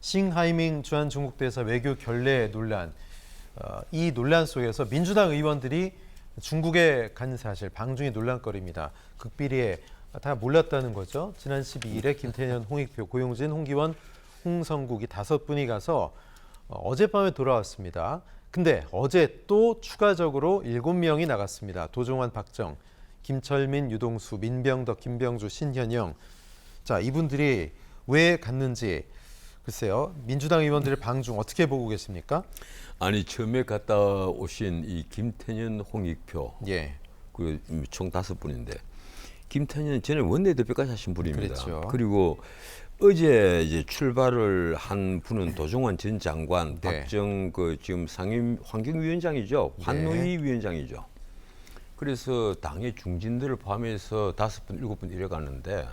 싱하이밍 주한 중국 대사 외교 결례 논란, 이 논란 속에서 민주당 의원들이 중국에 간 사실 방중이 논란거리입니다. 극비리에 다 몰랐다는 거죠. 지난 12일에 김태년, 홍익표, 고용진, 홍기원, 홍성국이 5분이 가서 어젯밤에 돌아왔습니다. 근데 어제 또 추가적으로 7명이 나갔습니다. 도종환, 박정, 김철민, 유동수, 민병덕, 김병주, 신현영. 자, 이분들이 왜 갔는지 글쎄요. 민주당 의원들의 방중 어떻게 보고 계십니까? 아니 처음에 갔다 오신 이 김태년, 홍익표 예. 그 총 5분인데 김태년 전에 원내대표까지 하신 분입니다. 그렇죠. 그리고 어제 이제 출발을 한 분은 도종환 전 장관, 네. 박정 그 지금 상임 환경위원장이죠, 환노위 위원장이죠. 그래서 당의 중진들을 포함해서 5분, 7분 이래 갔는데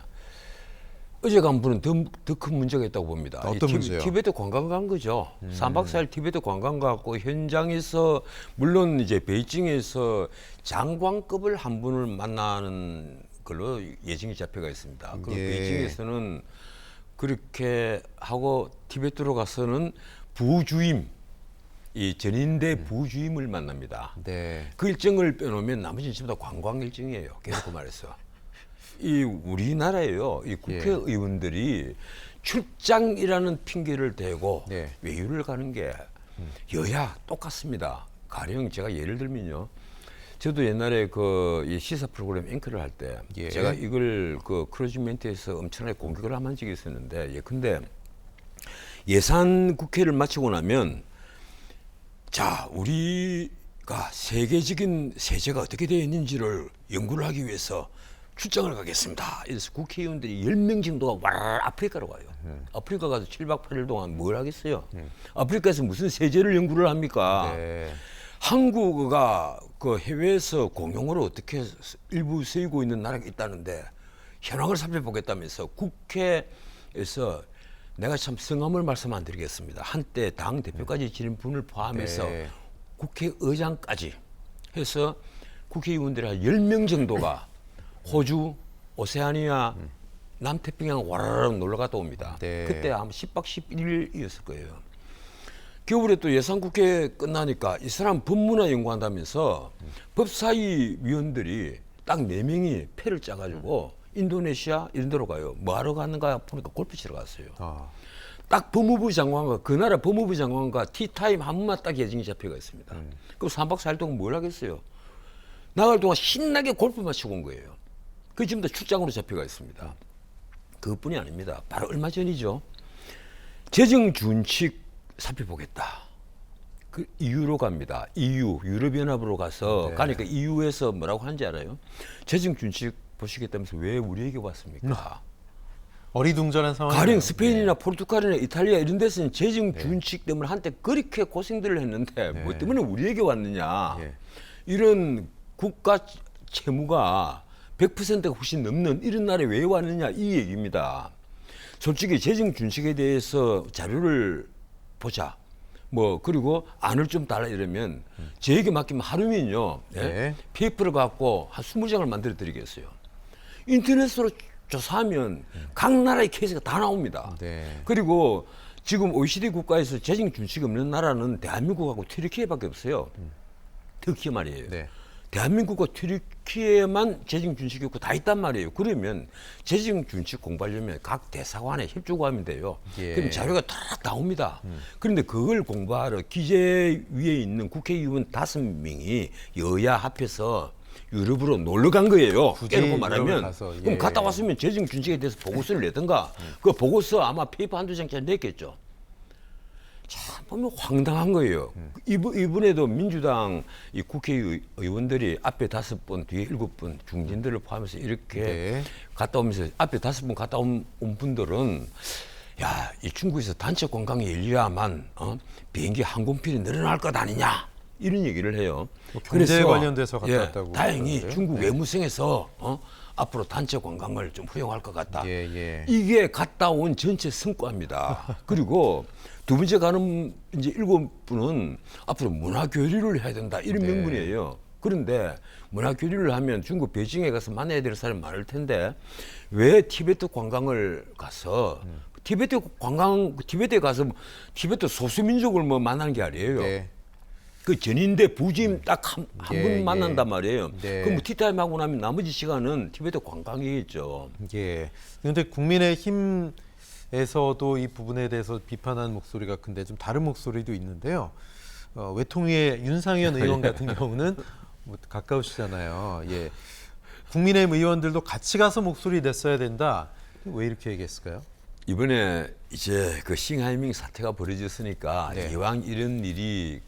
어제 간 분은 더 큰 문제가 있다고 봅니다. 어떤 문제요? 티베트 관광 간 거죠. 3박 4일 티베트 관광 갔고 현장에서 물론 이제 베이징에서 장관급을 한 분을 만나는 걸로 예정이 잡혀가 있습니다. 그리고 예. 베이징에서는 그렇게 하고 티베트로 가서는 부주임, 이 전인대 부주임을 만납니다. 네. 그 일정을 빼놓으면 나머지는 전부 다 관광 일정이에요. 계속 말해서. 이 우리나라에요. 이 국회의원들이 출장이라는 핑계를 대고 네. 외유를 가는 게 여야 똑같습니다. 가령 제가 예를 들면요. 저도 옛날에 그 이 시사 프로그램 앵커를 할 때 예. 제가 이걸 그 크로징 멘트에서 엄청나게 공격을 한 적이 있었는데 근데 예산 국회를 마치고 나면 자, 우리가 세계적인 세제가 어떻게 되어 있는지를 연구를 하기 위해서 출장을 가겠습니다. 그래서 국회의원들이 10명 정도가 와 아프리카로 가요. 아프리카 가서 7박 8일 동안 뭘 하겠어요? 아프리카에서 무슨 세제를 연구를 합니까? 네. 한국어가 그 해외에서 공용어로 어떻게 일부 쓰이고 있는 나라가 있다는데 현황을 살펴보겠다면서 국회에서 내가 참 성함을 말씀 안 드리겠습니다. 한때 당 대표까지 지낸 분을 포함해서 네. 국회의장까지 해서 국회의원들이 한 10명 정도가 호주, 오세아니아, 남태평양 와라락 놀러 갔다 옵니다. 네. 그때 아마 10박 11일이었을 거예요. 겨울에 또 예산국회 끝나니까 이 사람 법문화 연구한다면서 법사위 위원들이 딱 4명이 패를 짜가지고 인도네시아 이런 데로 가요. 뭐 하러 가는가 보니까 골프 치러 갔어요. 아. 딱 법무부 장관과 그 나라 법무부 장관과 티타임 한 번만 딱 예정이 잡혀가 있습니다. 그럼 3박 4일 동안 뭘 하겠어요? 나갈 동안 신나게 골프만 치고 온 거예요. 그 지금 다 출장으로 잡혀가 있습니다. 그것뿐이 아닙니다. 바로 얼마 전이죠. 재정 준칙 살펴보겠다. 그 EU로 갑니다. EU 유럽연합으로 가서 네. 가니까 EU에서 뭐라고 하는지 알아요? 재정 준칙 보시겠다면서 왜 우리에게 왔습니까? 어리둥절한 상황이 가령 스페인이나 포르투갈이나 이탈리아 이런 데서는 재정 준칙 때문에 한때 그렇게 고생들을 했는데 뭐 때문에 우리에게 왔느냐. 예. 이런 국가 채무가 100%가 훨씬 넘는 이런 나라에 왜 왔느냐 이 얘기입니다. 솔직히 재정 준칙에 대해서 자료를 보자. 뭐 그리고 안을 좀 달라 이러면 저에게 맡기면 하루면요. 예? 네. 페이퍼를 갖고 한 20장을 만들어 드리겠어요. 인터넷으로 조사하면 각 나라의 케이스가 다 나옵니다. 네. 그리고 지금 OECD 국가에서 재정 준칙이 없는 나라는 대한민국하고 튀르키예밖에 없어요. 터키 말이에요. 네. 대한민국과 튀르키예만 재정 준칙이 없고 다 있단 말이에요. 그러면 재정 준칙 공부하려면 각 대사관에 협조구하면 돼요. 예. 그럼 자료가 다 나옵니다. 그런데 그걸 공부하러 기재위에 있는 국회의원 5명이 여야 합해서 유럽으로 놀러 간 거예요. 굳이 깨놓고 유럽을 말하면 가서, 예. 그럼 갔다 왔으면 재정 준칙에 대해서 보고서를 내든가 그 보고서 아마 페이퍼 한두 장짜리 냈겠죠. 참 보면 황당한 거예요. 이번에도 민주당 이 국회의원들이 앞에 5번, 뒤에 7번 중진들을 포함해서 이렇게 네. 갔다 오면서 앞에 5번 갔다 온 분들은 야, 이 중국에서 단체 관광이 열려야만 비행기 항공편이 늘어날 것 아니냐 이런 얘기를 해요. 뭐 경제 관련돼서 갔다 예, 왔다고 다행히 그러는데요. 중국 네. 외무성에서 앞으로 단체 관광을 좀 허용할 것 같다. 예, 예. 이게 갔다 온 전체 성과입니다. 그리고 두 번째 가는 이제 7분은 앞으로 문화 교류를 해야 된다 이런 네. 명분이에요. 그런데 문화 교류를 하면 중국 베이징에 가서 만나야 될 사람이 많을 텐데 왜 티베트 관광을 가서 티베트 관광 티베트에 가서 티베트 소수민족을 뭐 만나는 게 아니에요. 네. 그 전인대 부짐 딱 한 예, 분 예. 만난단 말이에요. 네. 그럼 뭐 티타임 하고 나면 나머지 시간은 티베트 관광이겠죠. 예. 그런데 국민의힘에서도 이 부분에 대해서 비판하는 목소리가 큰데 좀 다른 목소리도 있는데요. 외통위의 윤상현 의원 같은 경우는 뭐 가까우시잖아요. 예. 국민의힘 의원들도 같이 가서 목소리 냈어야 된다. 왜 이렇게 얘기했을까요? 이번에 이제 그 싱하이밍 사태가 벌어졌으니까 네. 이왕 이런 일이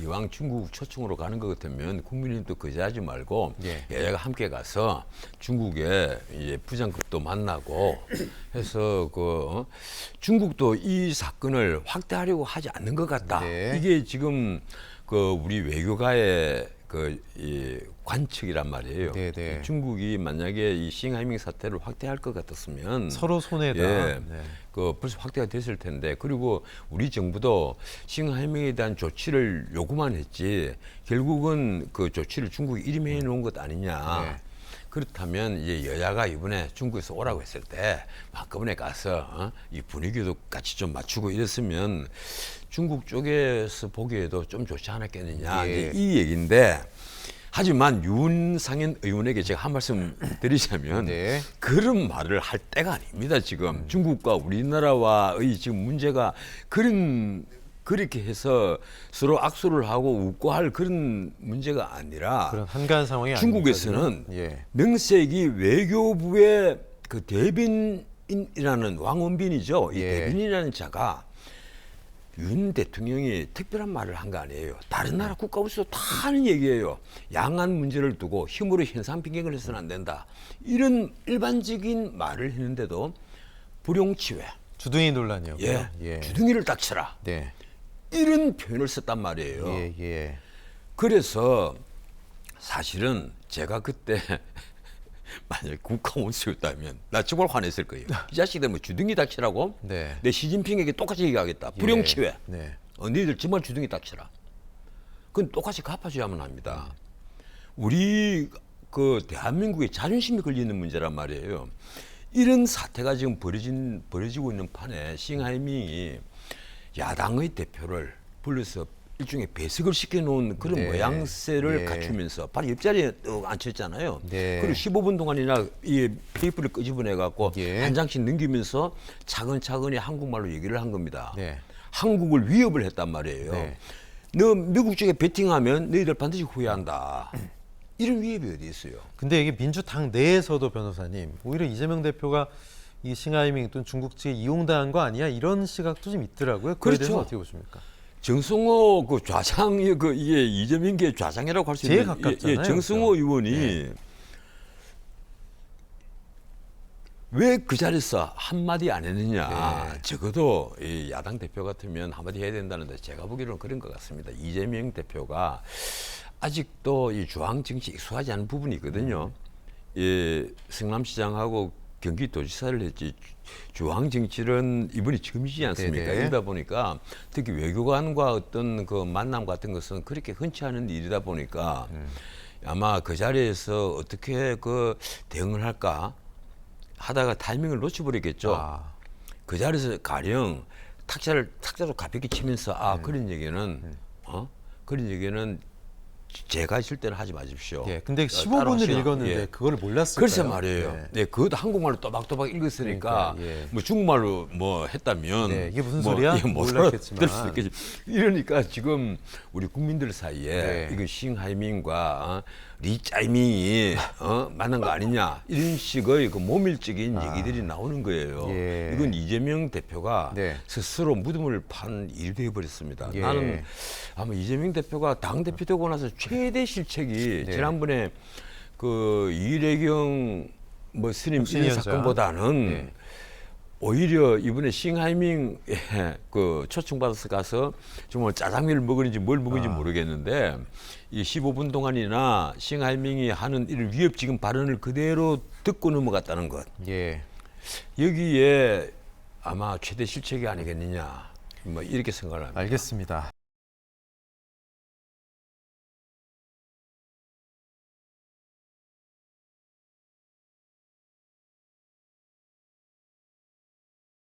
이왕 중국 초청으로 가는 것 같으면 국민님도 거절하지 말고 예. 여야가 함께 가서 중국의 이제 부장급도 만나고 해서 중국도 이 사건을 확대하려고 하지 않는 것 같다. 네. 이게 지금 우리 외교가의 이 관측이란 말이에요. 네, 네. 중국이 만약에 이 싱하이밍 사태를 확대할 것 같았으면 서로 손해다. 예, 네. 벌써 확대가 됐을 텐데 그리고 우리 정부도 싱하이밍에 대한 조치를 요구만 했지 결국은 그 조치를 중국이 일임해 놓은 것 아니냐. 네. 그렇다면 이제 여야가 이번에 중국에서 오라고 했을 때 한꺼번에 가서 이 분위기도 같이 좀 맞추고 이랬으면 중국 쪽에서 보기에도 좀 좋지 않았겠느냐. 예. 이제 이 얘기인데 하지만 윤상현 의원에게 제가 한 말씀 드리자면 네. 그런 말을 할 때가 아닙니다. 지금 중국과 우리나라와의 지금 문제가 그렇게 해서 서로 악수를 하고 웃고 할 그런 문제가 아니라 그런 한가한 상황이 중국에서는 아닙니까, 지금? 예. 명색이 외교부의 그 대변인이라는 왕원빈이죠. 이 예. 대변인이라는 자가 윤 대통령이 특별한 말을 한 거 아니에요. 다른 나라 국가로서 다 하는 얘기예요. 양안 문제를 두고 힘으로 현상 빙결을 해서는 안 된다. 이런 일반적인 말을 했는데도 불용치외. 주둥이 논란이요. 예. 예. 주둥이를 딱 쳐라. 네. 이런 표현을 썼단 말이에요. 예, 예. 그래서 사실은 제가 그때 만약에 국가원수였다면 나 정말 화냈을 거예요. 이 자식들 뭐 주둥이 닥치라고? 네. 내 시진핑에게 똑같이 얘기하겠다. 불용치외. 예. 네. 너희들 정말 주둥이 닥치라. 그건 똑같이 갚아줘야만 합니다. 우리 대한민국의 자존심이 걸리는 문제란 말이에요. 이런 사태가 지금 벌어지고 있는 판에 싱하이밍이 야당의 대표를 불러서 일종의 배석을 시켜놓은 그런 네. 모양새를 예. 갖추면서 바로 옆자리에 앉혔잖아요. 네. 그리고 15분 동안이나 이 테이프를 끄집어내 갖고 예. 한 장씩 넘기면서 차근차근히 한국말로 얘기를 한 겁니다. 네. 한국을 위협을 했단 말이에요. 네. 너 미국 쪽에 베팅하면 너희들 반드시 후회한다. 이런 위협이 어디 있어요? 근데 이게 민주당 내에서도 변호사님 오히려 이재명 대표가 이 싱하이밍 또는 중국 측에 이용당한 거 아니야 이런 시각도 좀 있더라고요. 그에 대해서 그렇죠. 어떻게 보십니까? 정승호 좌장이 이게 이재명계 좌장이라고 할 수 제일 있는 가깝잖아요, 정승호 그렇죠? 의원이 네. 왜 그 자리에서 한마디 안 했느냐. 네. 적어도 이 야당 대표 같으면 한마디 해야 된다는데 제가 보기로는 그런 것 같습니다. 이재명 대표가 아직도 이 중앙 정치 익숙하지 않은 부분이 있거든요. 이 성남시장하고 경기도지사를 했지 중앙 정치는 이번이 처음이지 않습니까? 네네. 이러다 보니까 특히 외교관과 어떤 그 만남 같은 것은 그렇게 흔치 않은 일이다 보니까 아마 그 자리에서 어떻게 대응을 할까 하다가 타이밍을 놓쳐버리겠죠. 아, 그 자리에서 가령 탁자로 가볍게 치면서 그런 얘기는 그런 얘기는 제가 있을 때는 하지 마십시오. 예. 근데 따로 15분을 하시나? 읽었는데 예. 그거를 몰랐을까요? 글쎄 말이에요. 네. 네, 그것도 한국말로 또박또박 읽었으니까 그러니까, 예. 뭐 중국말로 뭐 했다면 네, 이게 무슨 소리야? 못 몰랐겠지만. 알아들 수도 있겠지. 이러니까 지금 우리 국민들 사이에 네. 이거 싱하이밍과 리짜이밍이 만난 거 아니냐 이런 식의 모밀적인 얘기들이 나오는 거예요. 예. 이건 이재명 대표가 네. 스스로 무덤을 판 일이 되어버렸습니다. 예. 나는 아마 이재명 대표가 당 대표 되고 나서 최대 실책이 네. 지난번에 이래경 스님 이런 혁신위원장. 사건보다는 네. 오히려 이번에 싱하이밍에 초청받아서 가서 정말 짜장면을 먹었는지 뭘 먹은지 모르겠는데 이 15분 동안이나 싱하이밍이 하는 이런 위협적인 발언을 그대로 듣고 넘어갔다는 것. 예. 여기에 아마 최대 실책이 아니겠느냐 이렇게 생각을 합니다. 알겠습니다.